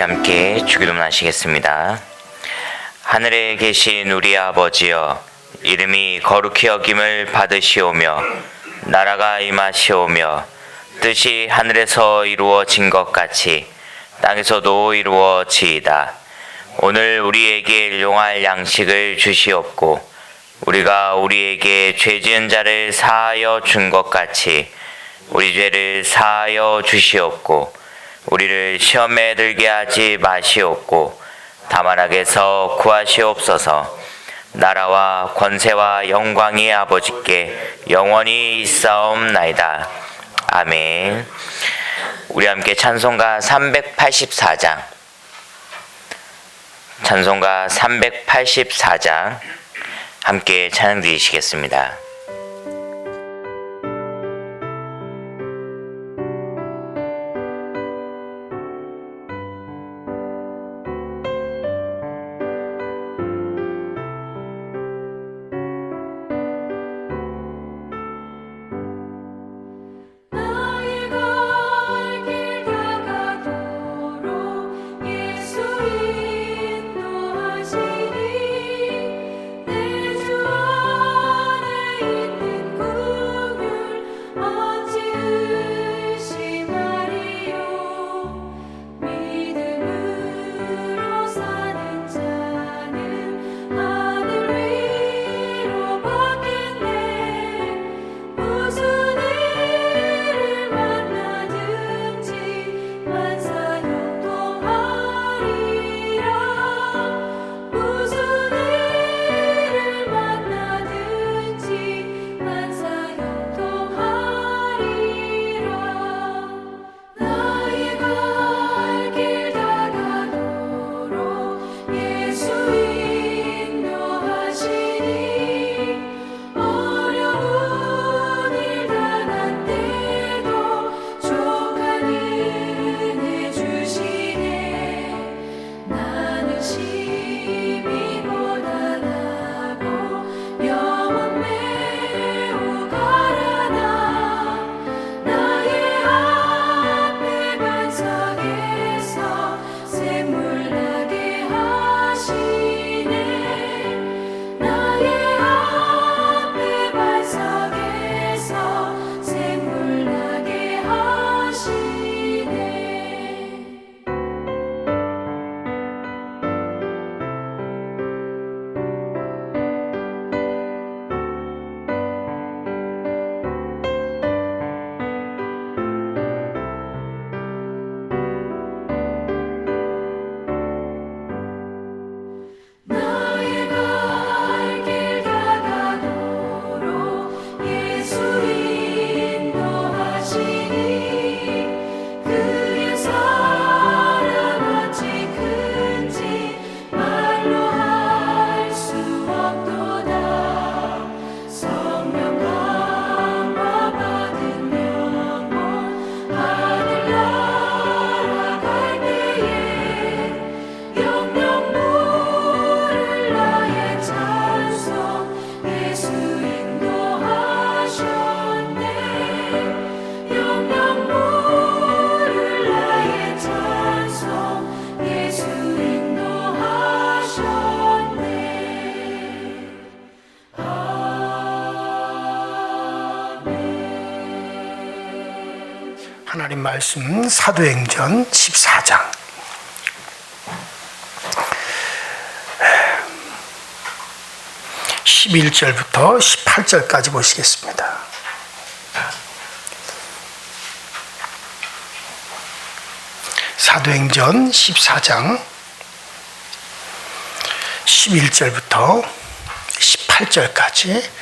우리 함께 주기도문 하시겠습니다. 하늘에 계신 우리 아버지여, 이름이 거룩히 여김을 받으시오며 나라가 임하시오며 뜻이 하늘에서 이루어진 것 같이 땅에서도 이루어지이다. 오늘 우리에게 일용할 양식을 주시옵고 우리가 우리에게 죄 지은 자를 사하여 준 것 같이 우리 죄를 사하여 주시옵고 우리를 시험에 들게 하지 마시옵고 다만 악에서 구하시옵소서. 나라와 권세와 영광이 아버지께 영원히 있사옵나이다. 아멘. 우리 함께 찬송가 384장, 찬송가 384장 함께 찬양 드리시겠습니다. 하나님 말씀 사도행전 14장 11절부터 18절까지 보시겠습니다. 사도행전 14장 11절부터 18절까지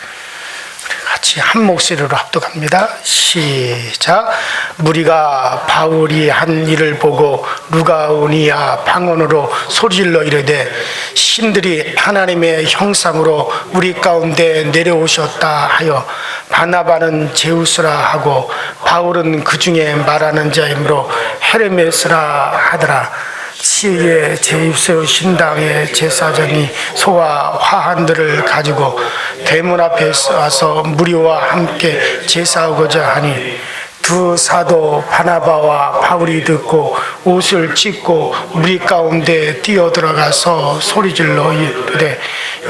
같이 한 목소리로 합독합니다. 시작. 무리가 바울이 한 일을 보고 루가오니아 방언으로 소리질러 이르되 신들이 하나님의 형상으로 우리 가운데 내려오셨다 하여 바나바는 제우스라 하고 바울은 그 중에 말하는 자이므로 헤르메스라 하더라. 시에 제입스 신당의 제사장이 소와 화환들을 가지고 대문 앞에 와서 무리와 함께 제사하고자 하니 두 사도 바나바와 바울이 듣고 옷을 찢고 무리 가운데 뛰어들어가서 소리질러 이르되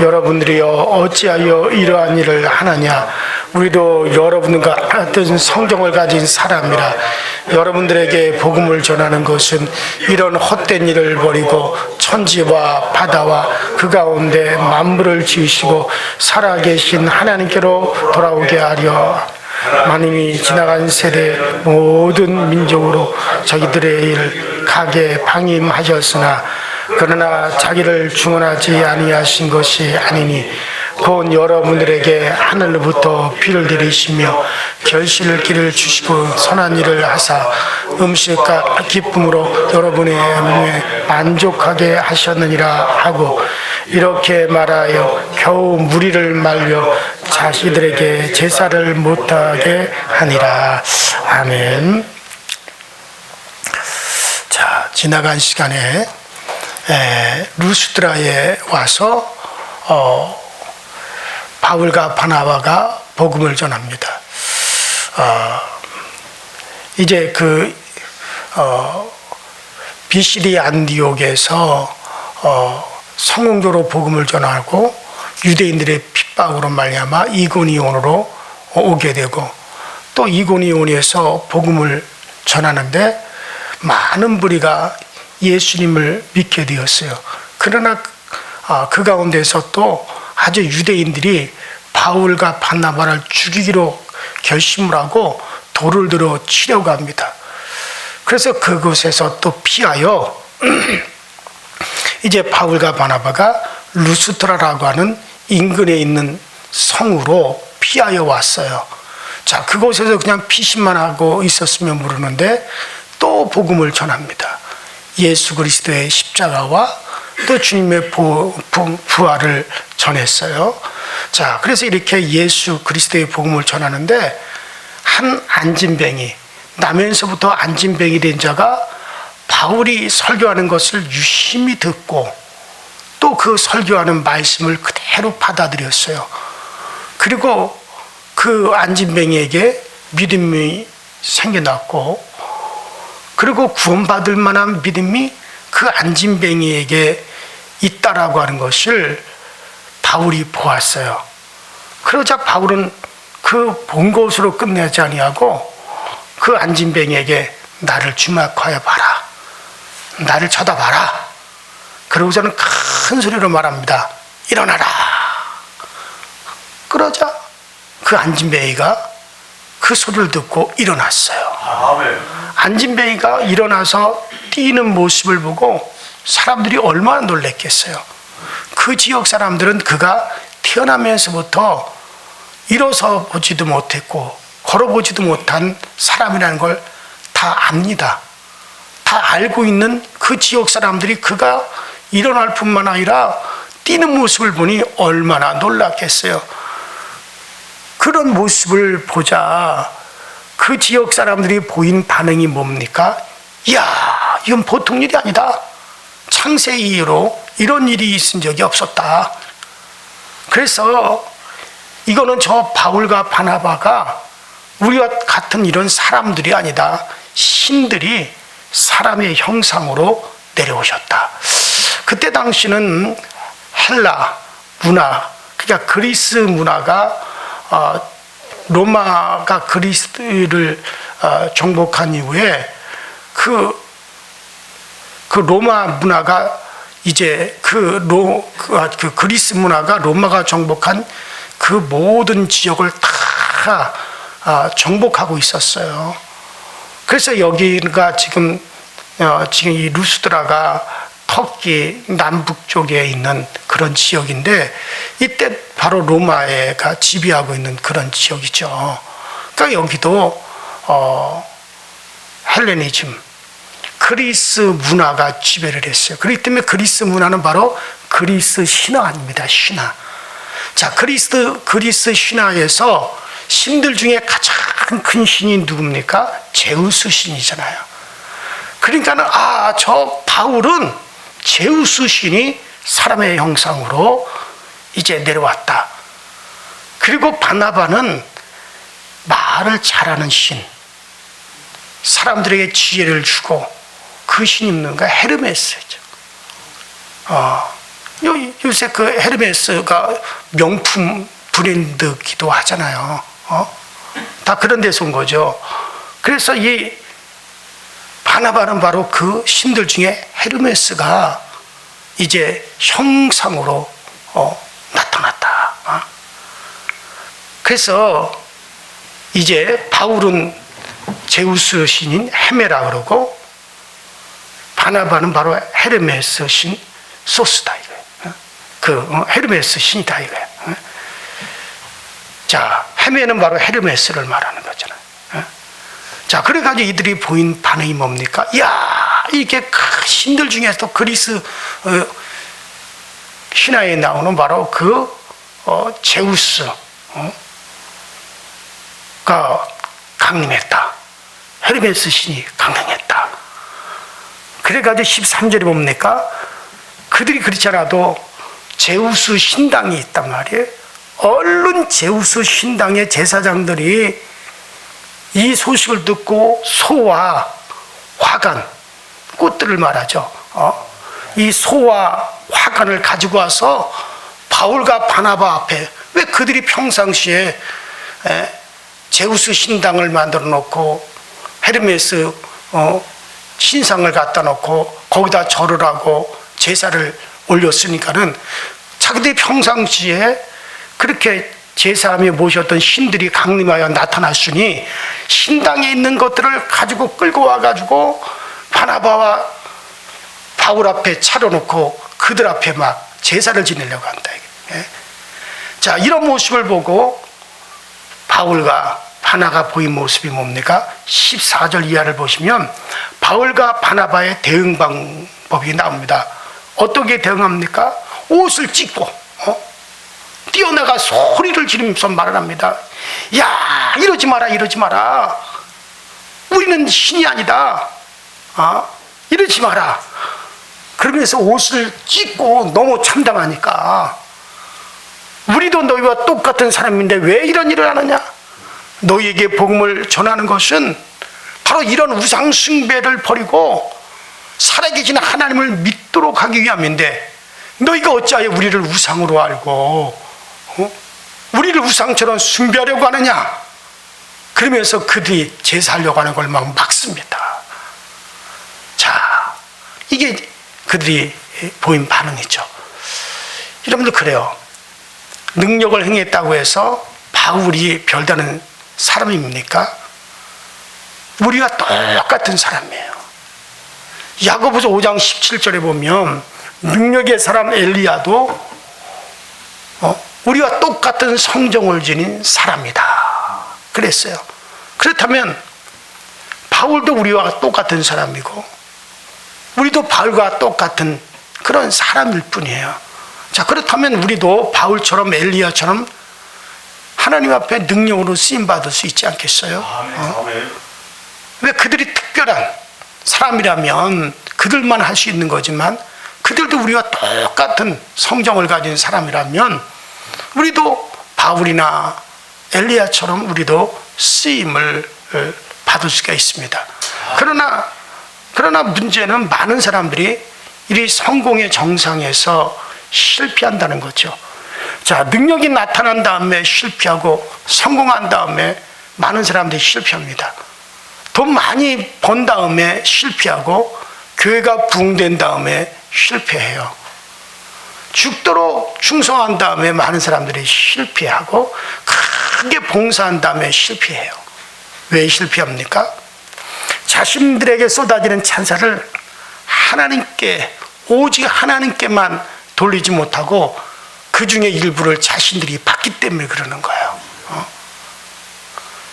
여러분들이여 어찌하여 이러한 일을 하느냐 우리도 여러분과 같은 성경을 가진 사람이라 여러분들에게 복음을 전하는 것은 이런 헛된 일을 버리고 천지와 바다와 그 가운데 만물을 지으시고 살아계신 하나님께로 돌아오게 하려 만인이 지나간 세대 모든 민족으로 자기들의 일 가게 방임하셨으나 그러나 자기를 중언하지 아니하신 것이 아니니 곧 여러분들에게 하늘로부터 비를 내리시며 결실을 길을 주시고 선한 일을 하사 음식과 기쁨으로 여러분의 몸에 만족하게 하셨느니라 하고 이렇게 말하여 겨우 무리를 말려 자기들에게 제사를 못하게 하니라. 아멘. 자, 지나간 시간에 루스드라에 와서 바울과 바나바가 복음을 전합니다. 이제 비시디 안디옥에서 성공적으로 복음을 전하고 유대인들의 핍박으로 말미암아 이고니온으로 오게 되고 또 이고니온에서 복음을 전하는데 많은 무리가 예수님을 믿게 되었어요. 그러나 그 가운데서 또 아주 유대인들이 바울과 바나바를 죽이기로 결심을 하고 돌을 들어 치려고 합니다. 그래서 그곳에서 또 피하여 이제 바울과 바나바가 루스트라라고 하는 인근에 있는 성으로 피하여 왔어요. 자, 그곳에서 그냥 피신만 하고 있었으면 모르는데 또 복음을 전합니다. 예수 그리스도의 십자가와 또 주님의 부활을 전했어요. 자, 그래서 이렇게 예수 그리스도의 복음을 전하는데 한 안진뱅이, 나면서부터 안진뱅이 된 자가 바울이 설교하는 것을 유심히 듣고 또 그 설교하는 말씀을 그대로 받아들였어요. 그리고 그 안진뱅이에게 믿음이 생겨났고 그리고 구원받을 만한 믿음이 그 안진뱅이에게 있다라고 하는 것을 바울이 보았어요. 그러자 바울은 그 본 것으로 끝내지 아니하고 그 안진뱅이에게 나를 주목하여 봐라. 나를 쳐다봐라. 그러고서는 큰 소리로 말합니다. 일어나라. 그러자 그 안진뱅이가 그 소리를 듣고 일어났어요. 안진뱅이가 일어나서 뛰는 모습을 보고 사람들이 얼마나 놀랬겠어요. 그 지역 사람들은 그가 태어나면서부터 일어서 보지도 못했고 걸어보지도 못한 사람이라는 걸 다 압니다. 다 알고 있는 그 지역 사람들이 그가 일어날 뿐만 아니라 뛰는 모습을 보니 얼마나 놀랐겠어요. 그런 모습을 보자 그 지역 사람들이 보인 반응이 뭡니까? 이야, 이건 보통 일이 아니다. 창세 이후로 이런 일이 있은 적이 없었다. 그래서 이거는 저 바울과 바나바가 우리와 같은 이런 사람들이 아니다. 신들이 사람의 형상으로 내려오셨다. 그때 당시는 헬라 문화, 그러니까 그리스 문화가 로마가 그리스를 정복한 이후에 그 로마 문화가 이제 그 그리스 문화가 로마가 정복한 그 모든 지역을 다 정복하고 있었어요. 그래서 여기가 지금 이 루스드라가 터키 남북 쪽에 있는 그런 지역인데 이때 바로 로마가 지배하고 있는 그런 지역이죠. 그러니까 여기도 헬레니즘, 그리스 문화가 지배를 했어요. 그렇기 때문에 그리스 문화는 바로 그리스 신화입니다. 신화. 자, 그리스 신화에서 신들 중에 가장 큰 신이 누굽니까? 제우스 신이잖아요. 그러니까는 저 바울은 제우스 신이 사람의 형상으로 이제 내려왔다. 그리고 바나바는 말을 잘하는 신, 사람들에게 지혜를 주고 그 신이 누군가? 헤르메스죠. 요새 그 헤르메스가 명품 브랜드기도 하잖아요. 다 그런 데서 온 거죠. 그래서 이 바나바는 바로 그 신들 중에 헤르메스가 이제 형상으로 나타났다. 그래서 이제 바울은 제우스 신인 헤메라 그러고 바나바는 바로 헤르메스 신 소스다 이거예요. 헤르메스 신이다 이거예요. 자, 헤메는 바로 헤르메스를 말하는 거잖아요. 자, 그래가지고 이들이 보인 반응이 뭡니까? 야, 이게 그 신들 중에서도 그리스 신화에 나오는 바로 그 제우스가 강림했다. 헤르메스 신이 강림했다. 그래가지고 13절에 뭡니까? 그들이 그렇지 않아도 제우스 신당이 있단 말이에요. 얼른 제우스 신당의 제사장들이 이 소식을 듣고 소와 화관, 꽃들을 말하죠. 이 소와 화관을 가지고 와서 바울과 바나바 앞에, 왜 그들이 평상시에 제우스 신당을 만들어 놓고 헤르메스 신상을 갖다 놓고 거기다 절을 하고 제사를 올렸으니까는 자기들이 평상시에 그렇게 제사하며 모셨던 신들이 강림하여 나타났으니 신당에 있는 것들을 가지고 끌고 와가지고 바나바와 바울 앞에 차려놓고 그들 앞에 막 제사를 지내려고 한다. 자, 이런 모습을 보고 바울과 바나가 보인 모습이 뭡니까? 14절 이하를 보시면 바울과 바나바의 대응 방법이 나옵니다. 어떻게 대응합니까? 옷을 찢고 뛰어나가 소리를 지르면서 말을 합니다. 야, 이러지 마라, 이러지 마라. 우리는 신이 아니다. 이러지 마라. 그러면서 옷을 찢고 너무 참담하니까 우리도 너희와 똑같은 사람인데 왜 이런 일을 하느냐? 너희에게 복음을 전하는 것은 바로 이런 우상 숭배를 버리고 살아계신 하나님을 믿도록 하기 위함인데 너희가 어찌하여 우리를 우상으로 알고 우리를 우상처럼 숭배하려고 하느냐? 그러면서 그들이 제사하려고 하는 걸 막 막습니다. 자, 이게 그들이 보인 반응이죠. 여러분들 그래요. 능력을 행했다고 해서 바울이 별다른 사람입니까? 우리가 똑같은 사람이에요. 야고보서 5장 17절에 보면 능력의 사람 엘리야도 우리와 똑같은 성정을 지닌 사람이다 그랬어요. 그렇다면 바울도 우리와 똑같은 사람이고 우리도 바울과 똑같은 그런 사람일 뿐이에요. 자, 그렇다면 우리도 바울처럼 엘리야처럼 하나님 앞에 능력으로 쓰임받을 수 있지 않겠어요? 왜 그들이 특별한 사람이라면 그들만 할 수 있는 거지만 그들도 우리와 똑같은 성정을 가진 사람이라면 우리도 바울이나 엘리야처럼 우리도 쓰임을 받을 수가 있습니다. 그러나 문제는 많은 사람들이 이 성공의 정상에서 실패한다는 거죠. 자, 능력이 나타난 다음에 실패하고 성공한 다음에 많은 사람들이 실패합니다. 돈 많이 번 다음에 실패하고 교회가 부흥된 다음에 실패해요. 죽도록 충성한 다음에 많은 사람들이 실패하고 크게 봉사한 다음에 실패해요. 왜 실패합니까? 자신들에게 쏟아지는 찬사를 하나님께, 오직 하나님께만 돌리지 못하고 그 중에 일부를 자신들이 받기 때문에 그러는 거예요.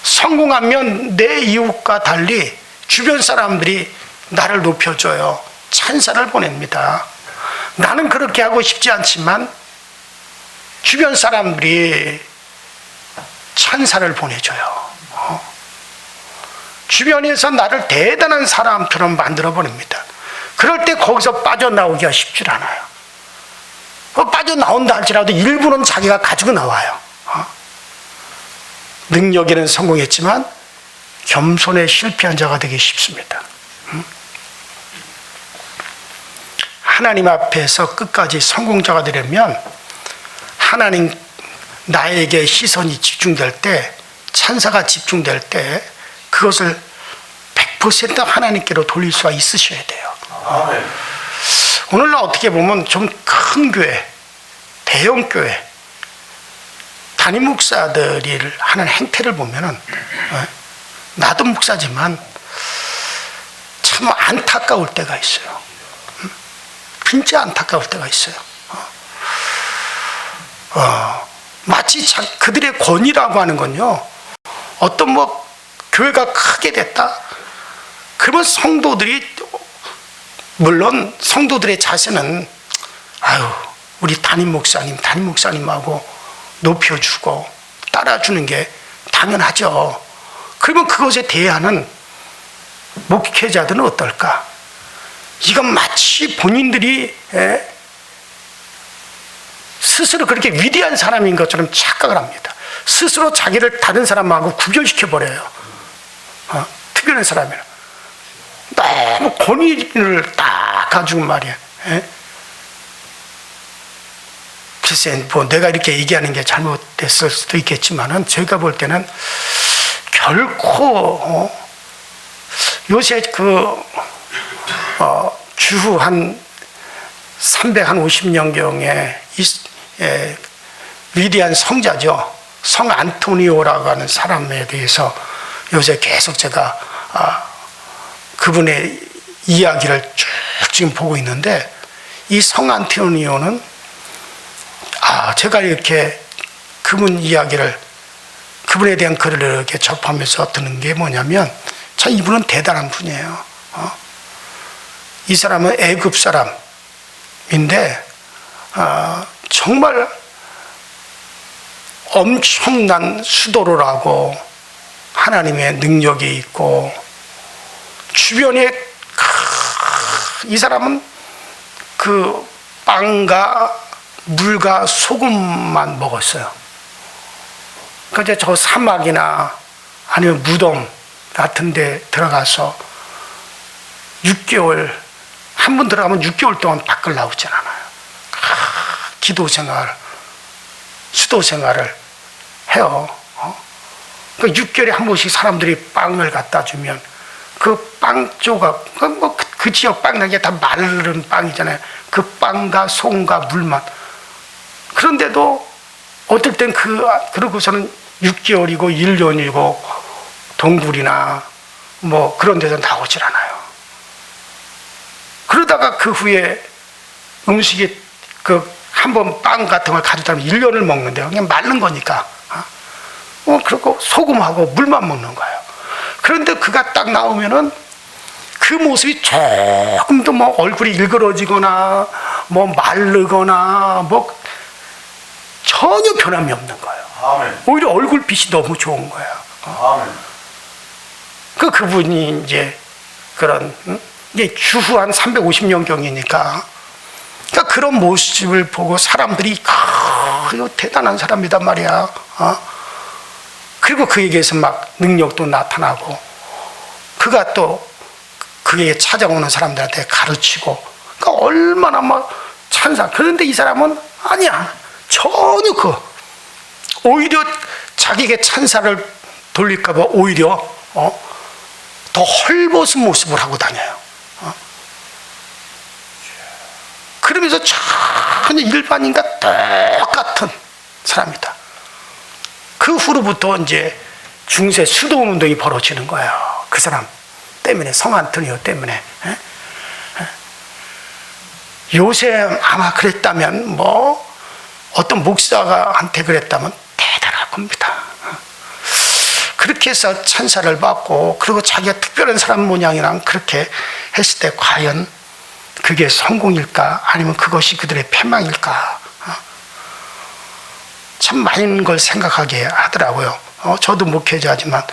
성공하면 내 이웃과 달리 주변 사람들이 나를 높여줘요. 찬사를 보냅니다. 나는 그렇게 하고 싶지 않지만 주변 사람들이 찬사를 보내줘요. 주변에서 나를 대단한 사람처럼 만들어 버립니다. 그럴 때 거기서 빠져나오기가 쉽지 않아요. 빠져나온다 할지라도 일부는 자기가 가지고 나와요. 능력에는 성공했지만 겸손에 실패한 자가 되기 쉽습니다. 하나님 앞에서 끝까지 성공자가 되려면 하나님 나에게 시선이 집중될 때, 찬사가 집중될 때 그것을 100% 하나님께로 돌릴 수가 있으셔야 돼요. 오늘날 어떻게 보면 좀 큰 교회, 대형 교회, 담임 목사들이 하는 행태를 보면은, 나도 목사지만 참 안타까울 때가 있어요. 진짜 안타까울 때가 있어요. 마치 그들의 권위라고 하는 건요, 어떤 뭐 교회가 크게 됐다 그러면 성도들이, 물론 성도들의 자세는 아유 우리 담임 목사님하고 높여주고 따라주는 게 당연하죠. 그러면 그것에 대하는 목회자들은 어떨까? 이건 마치 본인들이 스스로 그렇게 위대한 사람인 것처럼 착각을 합니다. 스스로 자기를 다른 사람하고 구별시켜 버려요. 특별한 사람이라 너무 권위를 딱 가지고 말이야. 글쎄 뭐 내가 이렇게 얘기하는 게 잘못됐을 수도 있겠지만은 제가 볼 때는 결코 요새 주후 한 350년경에 위대한 성자죠. 성 안토니오라고 하는 사람에 대해서 요새 계속 제가 그분의 이야기를 쭉 지금 보고 있는데, 이 성 안토니오는 제가 이렇게 그분에 대한 글을 이렇게 접하면서 듣는 게 뭐냐면, 참 이분은 대단한 분이에요. 이 사람은 애굽 사람인데 정말 엄청난 수도로라고 하나님의 능력이 있고, 주변에 이 사람은 그 빵과 물과 소금만 먹었어요. 그런데 저 사막이나 아니면 무덤 같은 데 들어가서 6개월, 한 번 들어가면 6개월 동안 밖을 나오질 않아요. 기도 생활, 수도 생활을 해요. 그 6개월에 한 번씩 사람들이 빵을 갖다 주면 그 빵 조각, 그 지역 빵이라는 게 다 마른 빵이잖아요. 그 빵과 소금과 물만. 그런데도 어떨 땐 그러고서는 6개월이고 1년이고 동굴이나 뭐 그런 데서 나오질 않아요. 그러다가 그 후에 음식이 한 번 빵 같은 걸 가져다 놓으면 1년을 먹는데요. 그냥 마른 거니까. 그리고 소금하고 물만 먹는 거예요. 그런데 그가 딱 나오면은 그 모습이 조금도 뭐 얼굴이 일그러지거나 뭐 마르거나 뭐 전혀 변함이 없는 거예요. 아멘. 오히려 얼굴빛이 너무 좋은 거예요. 아멘. 그분이 이제 이게 주후 한 350년경이니까 그런 모습을 보고 사람들이 이거 대단한 사람이단 말이야. 그리고 그에게서 막 능력도 나타나고, 그가 또 그에게 찾아오는 사람들한테 가르치고, 그러니까 얼마나 막 찬사. 그런데 이 사람은 아니야. 전혀 오히려 자기에게 찬사를 돌릴까봐 오히려 더 헐벗은 모습을 하고 다녀요. 그러면서 전혀 일반인과 똑같은 사람이다. 그 후로부터 이제 중세 수도원 운동이 벌어지는 거예요. 그 사람 때문에, 성 안토니오 때문에. 요새 아마 그랬다면, 뭐 어떤 목사가 한테 그랬다면 대단할 겁니다. 그렇게 해서 찬사를 받고, 그리고 자기가 특별한 사람 모양이랑 그렇게 했을 때 과연 그게 성공일까? 아니면 그것이 그들의 패망일까? 참 많은 걸 생각하게 하더라고요. 저도 목회자지만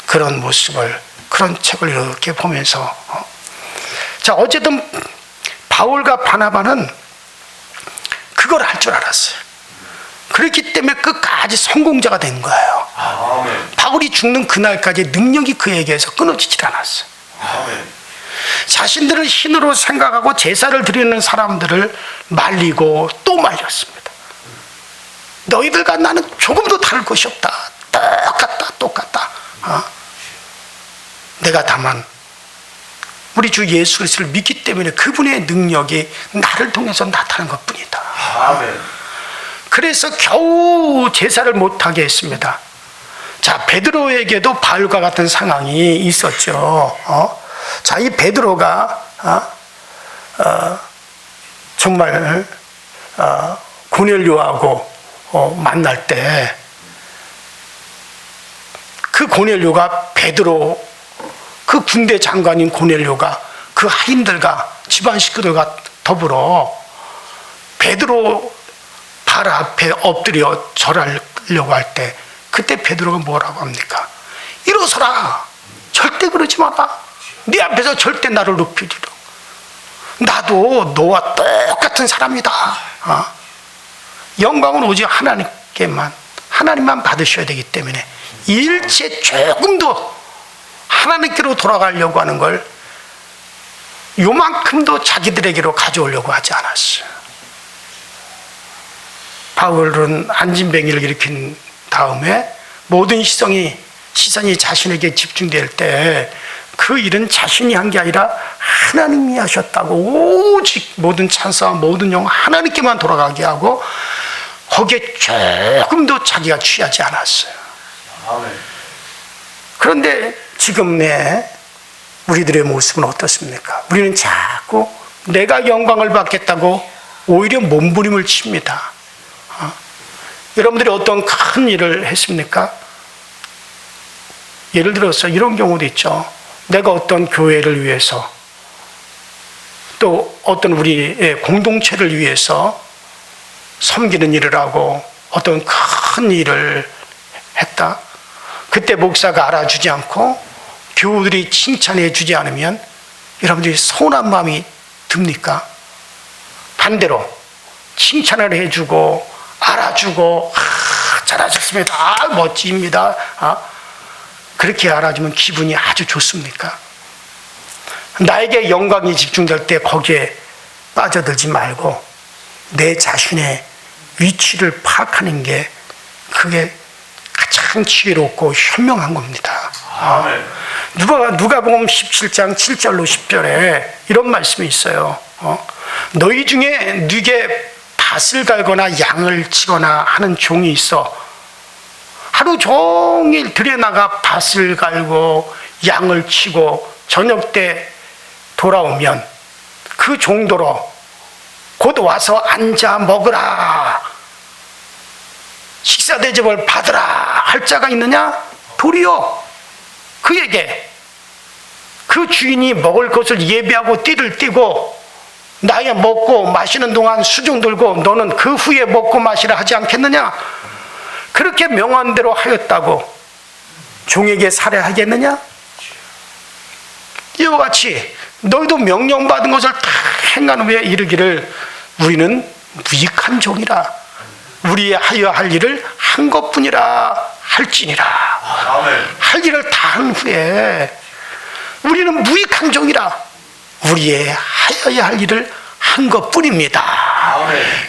그런 모습을, 그런 책을 이렇게 보면서 자, 어쨌든 바울과 바나바는 그걸 할 줄 알았어요. 그렇기 때문에 끝까지 성공자가 된 거예요. 아멘. 바울이 죽는 그날까지 능력이 그에게서 끊어지질 않았어요. 자신들을 신으로 생각하고 제사를 드리는 사람들을 말리고 또 말렸습니다. 너희들과 나는 조금도 다를 것이 없다. 똑같다. 내가 다만 우리 주 예수 그리스도를 믿기 때문에 그분의 능력이 나를 통해서 나타난 것뿐이다. 그래서 겨우 제사를 못하게 했습니다. 자, 베드로에게도 바울과 같은 상황이 있었죠. 자, 이 베드로가 정말 고넬료하고 만날 때 그 고넬료가 베드로, 그 군대 장관인 고넬료가 그 하인들과 집안 식구들과 더불어 베드로 발 앞에 엎드려 절하려고 할 때 그때 베드로가 뭐라고 합니까? 일어서라. 절대 그러지 마라. 네 앞에서 절대 나를 높이리라. 나도 너와 똑같은 사람이다. 영광은 오직 하나님만 받으셔야 되기 때문에 일체 조금도 하나님께로 돌아가려고 하는 걸 요만큼도 자기들에게로 가져오려고 하지 않았어요. 바울은 안진뱅이를 일으킨 다음에 모든 시선이 자신에게 집중될 때 그 일은 자신이 한 게 아니라 하나님이 하셨다고 오직 모든 찬사와 모든 영광 하나님께만 돌아가게 하고 거기에 조금도 자기가 취하지 않았어요. 그런데 지금의 우리들의 모습은 어떻습니까? 우리는 자꾸 내가 영광을 받겠다고 오히려 몸부림을 칩니다. 여러분들이 어떤 큰 일을 했습니까? 예를 들어서 이런 경우도 있죠. 내가 어떤 교회를 위해서 또 어떤 우리의 공동체를 위해서 섬기는 일을 하고 어떤 큰 일을 했다. 그때 목사가 알아주지 않고 교우들이 칭찬해 주지 않으면 여러분들이 서운한 마음이 듭니까? 반대로 칭찬을 해주고 알아주고 잘하셨습니다. 멋집니다. 그렇게 알아주면 기분이 아주 좋습니까? 나에게 영광이 집중될 때 거기에 빠져들지 말고 내 자신의 위치를 파악하는 게 그게 가장 지혜롭고 현명한 겁니다. 누가복음 17장 7절로 10절에 이런 말씀이 있어요. 너희 중에 누게 밭을 갈거나 양을 치거나 하는 종이 있어 하루 종일 들여나가 밭을 갈고 양을 치고 저녁 때 돌아오면 그 정도로 곧 와서 앉아 먹으라 식사 대접을 받으라 할 자가 있느냐? 도리어 그에게 그 주인이 먹을 것을 예비하고 띠를 띠고 나의 먹고 마시는 동안 수종 들고 너는 그 후에 먹고 마시라 하지 않겠느냐? 그렇게 명한 대로 하였다고 종에게 살해하겠느냐? 이와 같이 너희도 명령받은 것을 다 행한 후에 이르기를 우리는 무익한 종이라 우리의 하여 할 일을 한 것뿐이라 할지니라. 할 일을 다 한 후에 우리는 무익한 종이라 우리의 하여야 할 일을 한 것뿐입니다.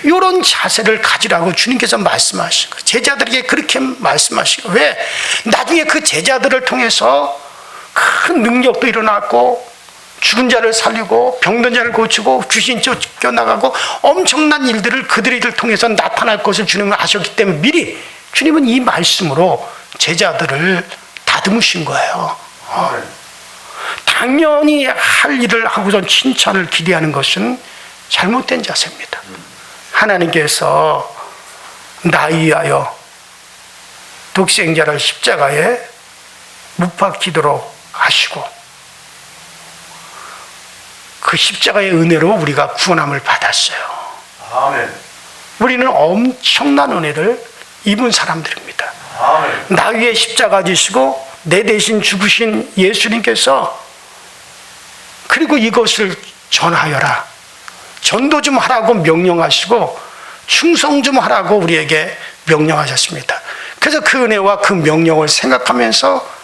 이런 자세를 가지라고 주님께서 말씀하신 거예요. 제자들에게 그렇게 말씀하시고 왜? 나중에 그 제자들을 통해서 큰 능력도 일어났고 죽은 자를 살리고 병든 자를 고치고 귀신 쫓겨나가고 엄청난 일들을 그들을 통해서 나타날 것을 주님은 아셨기 때문에 미리 주님은 이 말씀으로 제자들을 다듬으신 거예요. 당연히 할 일을 하고선 칭찬을 기대하는 것은 잘못된 자세입니다. 하나님께서 나 위하여 독생자를 십자가에 못 박히도록 하시고 그 십자가의 은혜로 우리가 구원함을 받았어요. 아멘. 우리는 엄청난 은혜를 입은 사람들입니다. 아멘. 나 위에 십자가 지시고 내 대신 죽으신 예수님께서 그리고 이것을 전하여라. 전도 좀 하라고 명령하시고 충성 좀 하라고 우리에게 명령하셨습니다. 그래서 그 은혜와 그 명령을 생각하면서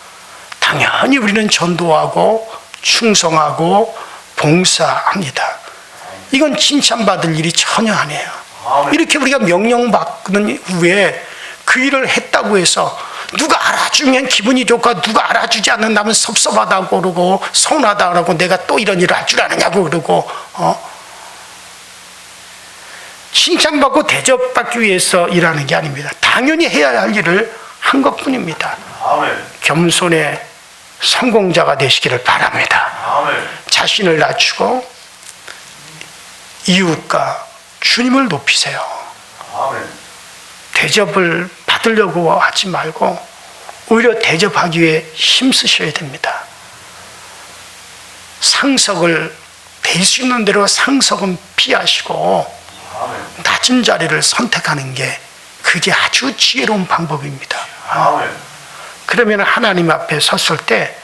당연히 우리는 전도하고 충성하고 봉사합니다. 이건 칭찬받을 일이 전혀 아니에요. 이렇게 우리가 명령받는 후에 그 일을 했다고 해서 누가 알아주면 기분이 좋고 누가 알아주지 않는다면 섭섭하다고 그러고 서운하다고 그러고 내가 또 이런 일을 할 줄 아느냐고 그러고 칭찬받고 대접받기 위해서 일하는 게 아닙니다. 당연히 해야 할 일을 한 것뿐입니다. 겸손의 성공자가 되시기를 바랍니다. 자신을 낮추고 이웃과 주님을 높이세요. 대접을 받으려고 하지 말고 오히려 대접하기 위해 힘쓰셔야 됩니다. 상석을 뵐 수 있는 대로 상석은 피하시고 낮은 자리를 선택하는 게 그게 아주 지혜로운 방법입니다. 그러면 하나님 앞에 섰을 때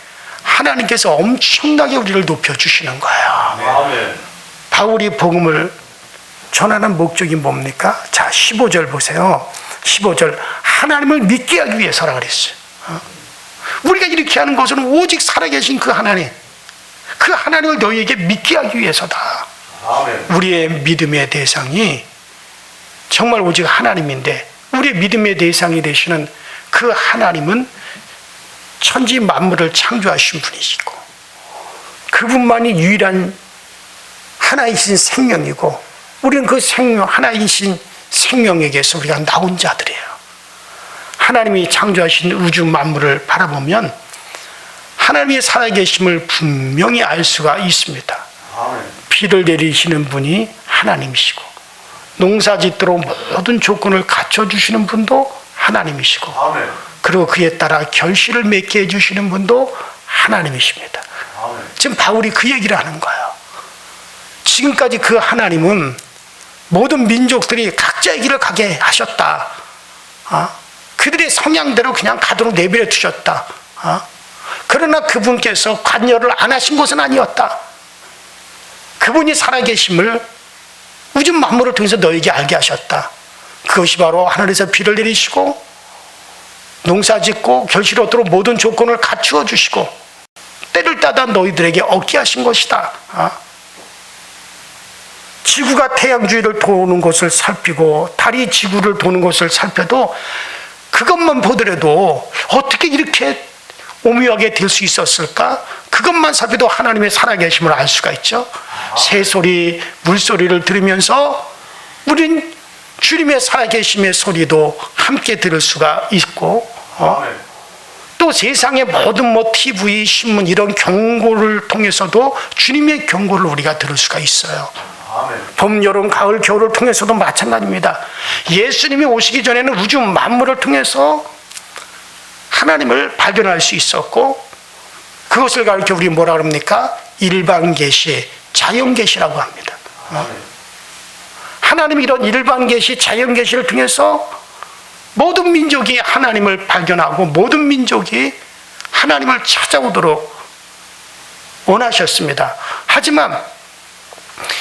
하나님께서 엄청나게 우리를 높여주시는 거예요. 바울이 복음을 전하는 목적이 뭡니까? 자, 15절 보세요. 15절, 하나님을 믿게 하기 위해서라 그랬어요. 우리가 이렇게 하는 것은 오직 살아계신 그 하나님, 그 하나님을 너희에게 믿게 하기 위해서다. 우리의 믿음의 대상이 정말 오직 하나님인데 우리의 믿음의 대상이 되시는 그 하나님은 천지 만물을 창조하신 분이시고 그분만이 유일한 하나이신 생명이고 우리는 그 생명, 하나이신 생명에게서 우리가 나온 자들이에요. 하나님이 창조하신 우주 만물을 바라보면 하나님의 살아계심을 분명히 알 수가 있습니다. 비를 내리시는 분이 하나님이시고 농사 짓도록 모든 조건을 갖춰주시는 분도 하나님이시고 그리고 그에 따라 결실을 맺게 해주시는 분도 하나님이십니다. 지금 바울이 그 얘기를 하는 거예요. 지금까지 그 하나님은 모든 민족들이 각자의 길을 가게 하셨다. 그들의 성향대로 그냥 가도록 내버려 두셨다. 그러나 그분께서 관여를 안 하신 것은 아니었다. 그분이 살아계심을 우주 만물을 통해서 너에게 알게 하셨다. 그것이 바로 하늘에서 비를 내리시고 농사 짓고 결실 얻도록 모든 조건을 갖추어 주시고 때를 따다 너희들에게 얻게 하신 것이다. 지구가 태양 주위를 도는 것을 살피고 달이 지구를 도는 것을 살펴도 그것만 보더라도 어떻게 이렇게 오묘하게 될 수 있었을까? 그것만 살펴도 하나님의 살아계심을 알 수가 있죠. 새소리, 물소리를 들으면서 우린 주님의 살아계심의 소리도 함께 들을 수가 있고 또 세상의 모든 TV, 신문 이런 경고를 통해서도 주님의 경고를 우리가 들을 수가 있어요. 봄, 여름, 가을, 겨울을 통해서도 마찬가지입니다. 예수님이 오시기 전에는 우주 만물을 통해서 하나님을 발견할 수 있었고 그것을 가르쳐 우리 뭐라 그럽니까? 일반 계시, 자연 계시라고 합니다. 하나님이 이런 일반 계시, 자연 계시를 통해서 모든 민족이 하나님을 발견하고 모든 민족이 하나님을 찾아오도록 원하셨습니다. 하지만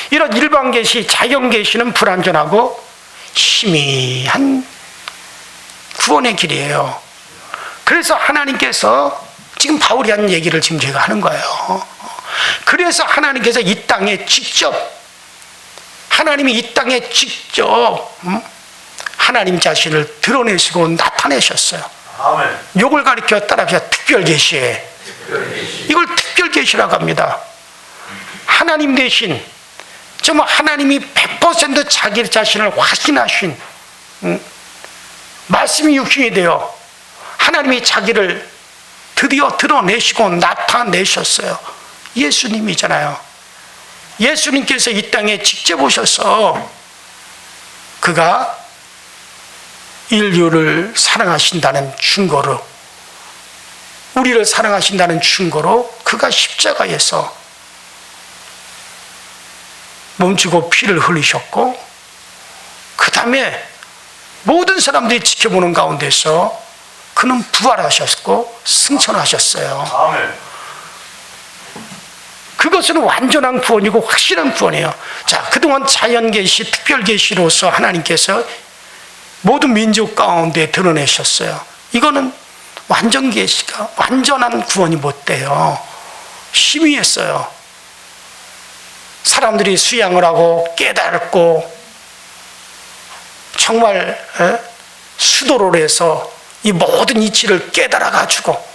이런 일반 계시, 자연 계시는 불완전하고 희미한 구원의 길이에요. 그래서 하나님께서 지금 바울이 한 얘기를 지금 제가 하는 거예요. 그래서 하나님께서 이 땅에 직접 하나님이 이 땅에 직접 하나님 자신을 드러내시고 나타내셨어요. 요걸 가리켜 따라합시다. 특별 계시. 이걸 특별 계시라고 합니다. 하나님 대신 정말 하나님이 100% 자기 자신을 확신하신 말씀이 육신이 되어 하나님이 자기를 드디어 드러내시고 나타내셨어요. 예수님이잖아요. 예수님께서 이 땅에 직접 오셔서 그가 인류를 사랑하신다는 증거로 우리를 사랑하신다는 증거로 그가 십자가에서 몸주고 피를 흘리셨고 그 다음에 모든 사람들이 지켜보는 가운데서 그는 부활하셨고 승천하셨어요. 아멘. 그것은 완전한 구원이고 확실한 구원이에요. 자, 그동안 자연계시, 특별계시로서 하나님께서 모든 민족 가운데 드러내셨어요. 이거는 완전 계시가, 완전한 구원이 못 돼요. 희미했어요. 사람들이 수양을 하고 깨닫고 정말 수도를 해서 이 모든 이치를 깨달아 가지고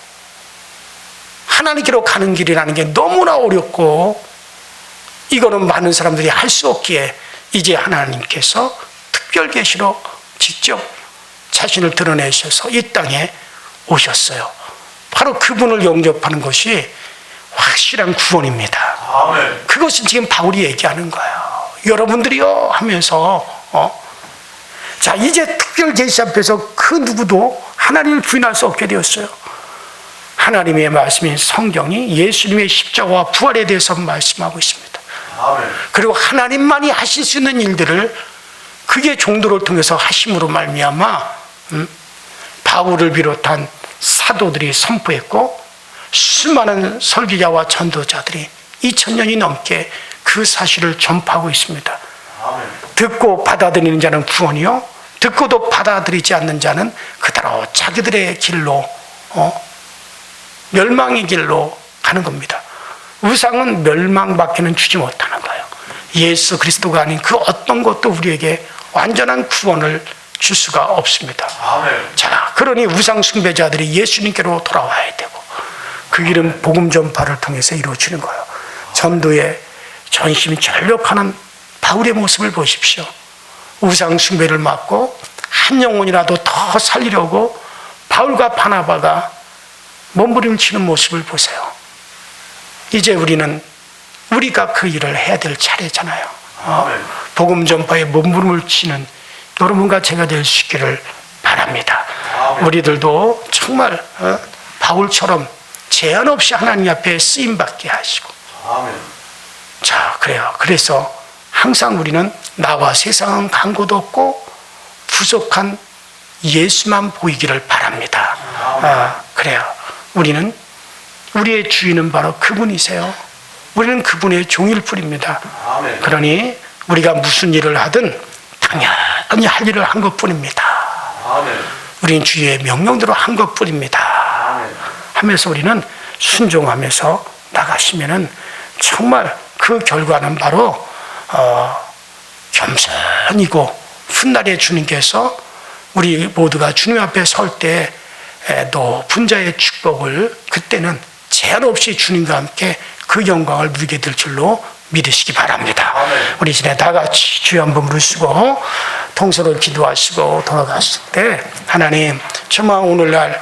하나님께로 가는 길이라는 게 너무나 어렵고, 이거는 많은 사람들이 할 수 없기에 이제 하나님께서 특별 계시로 직접 자신을 드러내셔서 이 땅에 오셨어요. 바로 그분을 영접하는 것이 확실한 구원입니다. 아멘. 그것이 지금 바울이 얘기하는 거예요. 여러분들이요 하면서 자, 이제 특별 계시 앞에서 그 누구도 하나님을 부인할 수 없게 되었어요. 하나님의 말씀인 성경이 예수님의 십자가와 부활에 대해서 말씀하고 있습니다. 아멘. 그리고 하나님만이 하실 수 있는 일들을 그게 종도를 통해서 하심으로 말미암아 바울을 비롯한 사도들이 선포했고, 수많은 설교자와 전도자들이 2000년이 넘게 그 사실을 전파하고 있습니다. 아멘. 듣고 받아들이는 자는 구원이요, 듣고도 받아들이지 않는 자는 그대로 자기들의 길로 멸망의 길로 가는 겁니다. 우상은 멸망밖에는 주지 못하는 거예요. 예수 그리스도가 아닌 그 어떤 것도 우리에게 완전한 구원을 줄 수가 없습니다. 아멘. 자, 그러니 우상 숭배자들이 예수님께로 돌아와야 되고, 그 길은 복음 전파를 통해서 이루어지는 거예요. 전도에 전심이 전력하는 바울의 모습을 보십시오. 우상 숭배를 막고 한 영혼이라도 더 살리려고 바울과 바나바가 몸부림치는 모습을 보세요. 이제 우리가 그 일을 해야 될 차례잖아요. 아멘. 복음 전파에 몸부림을 치는 여러분과 제가 될 수 있기를 바랍니다. 아멘. 우리들도 정말 바울처럼 제한 없이 하나님 앞에 쓰임 받게 하시고, 아멘. 자, 그래요. 그래서 항상 우리는 나와 세상은 간 곳 없고 부족한 예수만 보이기를 바랍니다. 그래요. 우리의 주인은 바로 그분이세요. 우리는 그분의 종일 뿐입니다. 아멘. 그러니 우리가 무슨 일을 하든 당연히 할 일을 한 것뿐입니다. 아멘. 우리는 주의 명령대로 한 것뿐입니다. 아멘. 하면서 우리는 순종하면서 나가시면은 정말 그 결과는 바로 겸손이고, 훗날에 주님께서 우리 모두가 주님 앞에 설 때 높은 자의 축복을 그때는 제한 없이 주님과 함께 그 영광을 누리게 될 줄로 믿으시기 바랍니다. 아멘. 우리 이제 다 같이 주여 한번 부르시고 통성을 기도하시고 돌아가실 때, 하나님 정말 오늘날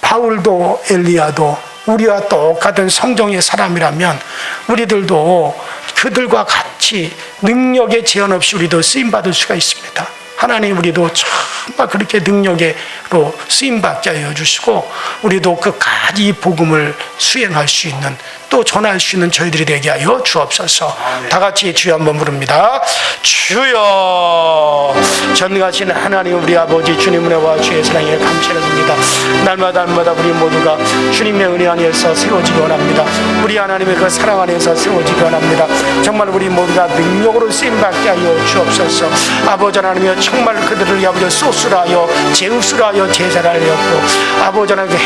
바울도 엘리야도 우리와 똑같은 성정의 사람이라면 우리들도 그들과 같이 능력의 제한 없이 우리도 쓰임받을 수가 있습니다. 하나님, 우리도 정말 그렇게 능력으로 쓰임받게 하여 주시고, 우리도 끝까지 이 복음을 수행할 수 있는, 또 전할 수 있는 저희들이 되게 하여 주옵소서. 다 같이 주여 한번 부릅니다. 주여. 전능하신 하나님, 우리 아버지 주님 은혜와 주의 사랑에 감謝를 드립니다. 날마다 우리 모두가 주님의 은혜 안에서 세워지기 원합니다. 우리 하나님의 그 사랑 안에서 세워지기 원합니다. 정말 우리 모두가 능력으로 쓰임받게 하여 주옵소서. 아버지 하나님이여, 정말 그들을 아버지 소스라 하여 제우스라 하여 제사를 하려고, 아버지 하나님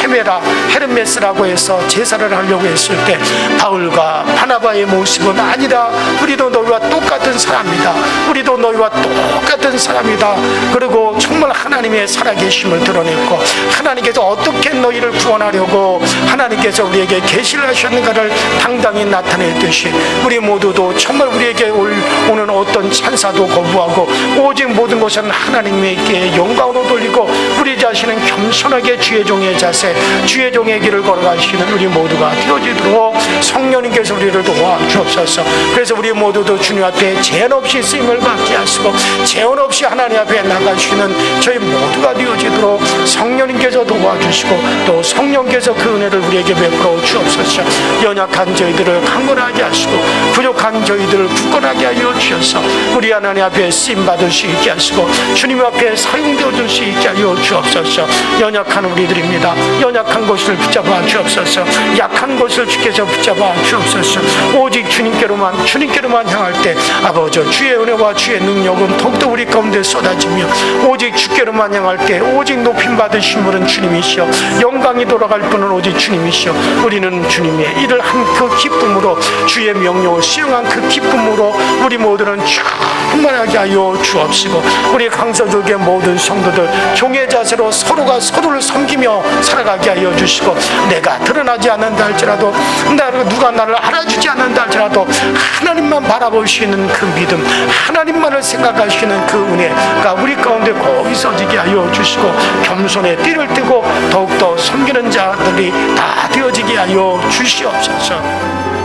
헤르메스라고 해서 제사를 하려고 했을 때 바울과 바나바의 모습은 아니라 우리도 너희와 똑같은 사람이다. 우리도 너희와 똑같은 사람이다. 그리고 정말 하나님의 살아계심을 드러냈고, 하나님께서 어떻게 너희를 구원하려고 하나님께서 우리에게 계시를 하셨는가를 당당히 나타냈듯이, 우리 모두도 정말 우리에게 오는 어떤 찬사도 거부하고 오직 모든 것은 하나님께 영광으로 돌리고, 우리 자신은 겸손하게 주의 종의 자세, 주의 종의 길을 걸어가시는 우리 모두가 되어지도록 성령님께서 우리를 도와주옵소서. 그래서 우리 모두도 주님 앞에 제한 없이 쓰임을 받게 하시고, 제한 없이 하나님 앞에 나가시는 저희 모두가 되어지도록 성령님께서 도와주시고, 또 성령께서 그 은혜를 우리에게 베풀어 주옵소서. 연약한 저희들을 강건하게 하시고, 부족한 저희들을 굳건하게 하여 주셔서 우리 하나님 앞에 쓰임 받을 수 있게 하시고, 주님 앞에 사용되어 줄 수 있게 하여 주옵소서. 연약한 우리들입니다. 연약한 것을 붙잡아 주옵소서. 약한 것을 주께서 붙잡아 주옵소서. 오직 주님께로만 향할 때 아버지 주의 은혜와 주의 능력은 더욱더 우리 가운데 쏟아지며 오직 주께로만 향할 때 오직 높임 받으신 분은 주님이시여 영광이 돌아갈 분은 오직 주님이시여 우리는 주님의 일을 한 그 기쁨으로 주의 명령을 수행한 그 기쁨으로 우리 모두는 충만하게 하여 주옵시고 우리 강서족의 모든 성도들 종의 자세로 서로가 서로를 섬기며 살아가게 하여 주시고 내가 드러나지 않는다 할지라도 누가 나를 알아주지 않는다 할지라도 하나님만 바라보시는 그 믿음 하나님만을 생각하시는 그 은혜가 우리 가운데 꼭 있어지게 하여 주시고 겸손의 띠를 띠고 더욱더 섬기는 자들이 다 되어지게 하여 주시옵소서.